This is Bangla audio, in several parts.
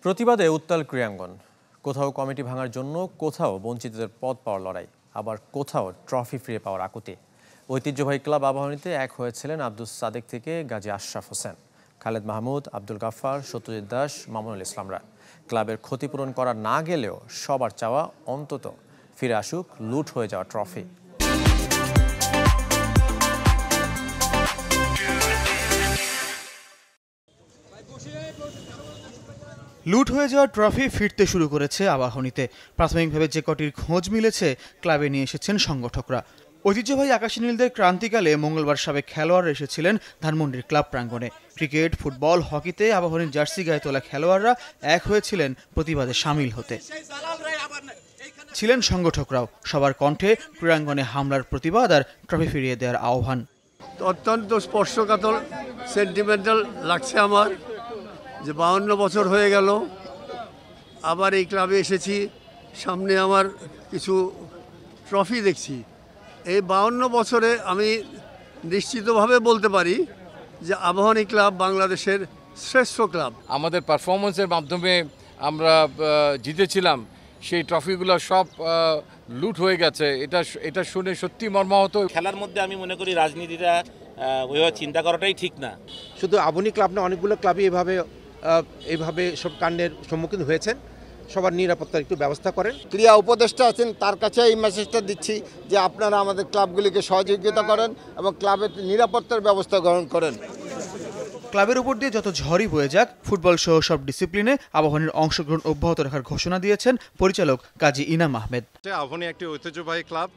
প্রতিবাদে উত্তাল ক্রীড়াঙ্গন। কোথাও কমিটি ভাঙার জন্য, কোথাও বঞ্চিতদের পদ পাওয়ার লড়াই, আবার কোথাও ট্রফি ফিরে পাওয়ার আকুতি। ঐতিহ্যবাহী ক্লাব আবাহনীতে এক হয়েছিলেন আব্দুস সাদেক থেকে গাজী আশরাফ হোসেন, খালেদ মাহমুদ, আব্দুল গাফফার, সত্যজিৎ দাস, মামুনুল ইসলামরা। ক্লাবের ক্ষতিপূরণ করা না গেলেও সবার চাওয়া অন্তত ফিরে আসুক লুট হয়ে যাওয়া ট্রফি। লুট হয়ে যাওয়া ট্রফি ফিরতে শুরু করেছে আবাহনীতে। প্রাথমিকভাবে যে কটির খোঁজ মিলেছে ক্লাবে নিয়ে এসেছেন সংগঠকরা। ঐতিহ্যবাহী আকাশী নীলদের ক্রান্তিকালে মঙ্গলবার সাবেক খেলোয়াড়রা এসেছিলেন ধানমন্ডির ক্লাব প্রাঙ্গণে। ক্রিকেট, ফুটবল, হকিতে আবাহনীর জার্সি গায়ে তোলা খেলোয়াড়রা এক হয়েছিলেন প্রতিবাদে সামিল হতে। ছিলেন সংগঠকরাও। সবার কণ্ঠে ক্রীড়াঙ্গনে হামলার প্রতিবাদ আর ট্রফি ফিরিয়ে দেওয়ার আহ্বান। অত্যন্ত স্পর্শকাতর, সেন্টিমেন্টাল লাগছে আমার যে 52 বছর হয়ে গেল আবার এই ক্লাবে এসেছি। সামনে আমার কিছু ট্রফি দেখছি। এই 52 বছরে আমি নিশ্চিতভাবে বলতে পারি যে আবাহনী ক্লাব বাংলাদেশের শ্রেষ্ঠ ক্লাব। আমাদের পারফরমেন্সের মাধ্যমে আমরা জিতেছিলাম, সেই ট্রফিগুলো সব লুট হয়ে গেছে। এটা শুনে সত্যি মর্মাহত। খেলার মধ্যে আমি মনে করি রাজনীতিটা ওইভাবে চিন্তা করাটাই ঠিক না। শুধু আবাহনী ক্লাব না, অনেকগুলো ক্লাবই এইভাবে সব কাণ্ডের সম্মুখীন হয়েছেন। সবার নিরাপত্তার একটু ব্যবস্থা করেন। ক্রীড়া উপদেষ্টা আছেন, তার কাছে এই মেসেজটা দিচ্ছি যে আপনারা আমাদের ক্লাবগুলিকে সহযোগিতা করেন এবং ক্লাবের নিরাপত্তার ব্যবস্থা গ্রহণ করেন। ক্লাবের উপর দিয়ে যত ঝড়ই বয়ে যাক, ফুটবল সহ সব ডিসিপ্লিনে আবাহনীর অংশগ্রহণ অব্যাহত রাখার ঘোষণা দিয়েছেন পরিচালক কাজী ইনাম আহমেদ। আবাহনী একটি ঐতিহ্যবাহী ক্লাব,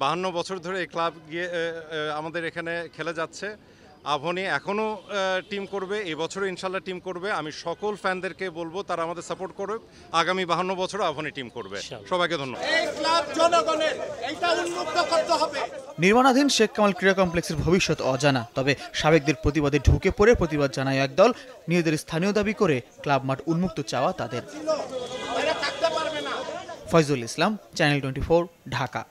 52 বছর ধরে এই ক্লাব আমাদের এখানে খেলে যাচ্ছে। আবাহনী এখনও টিম করবে, এবছরও ইনশাল্লাহ টিম করবে। আমি সকল ফ্যানদেরকে বলবো তারা আমাদের সাপোর্ট করুক। আগামী 52 বছর আবাহনী টিম করবে। সবাইকে ধন্যবাদ। নির্মাণাধীন শেখ কামাল ক্রীড়া কমপ্লেক্সের ভবিষ্যৎ অজানা। তবে সাবেকদের প্রতিবাদে ঢুকে পড়ে প্রতিবাদ জানায় একদল। নিজেদের স্থানীয় দাবি করে ক্লাব মাঠ উন্মুক্ত চাওয়া তাদের। ফয়জুল ইসলাম, চ্যানেল 24, ঢাকা।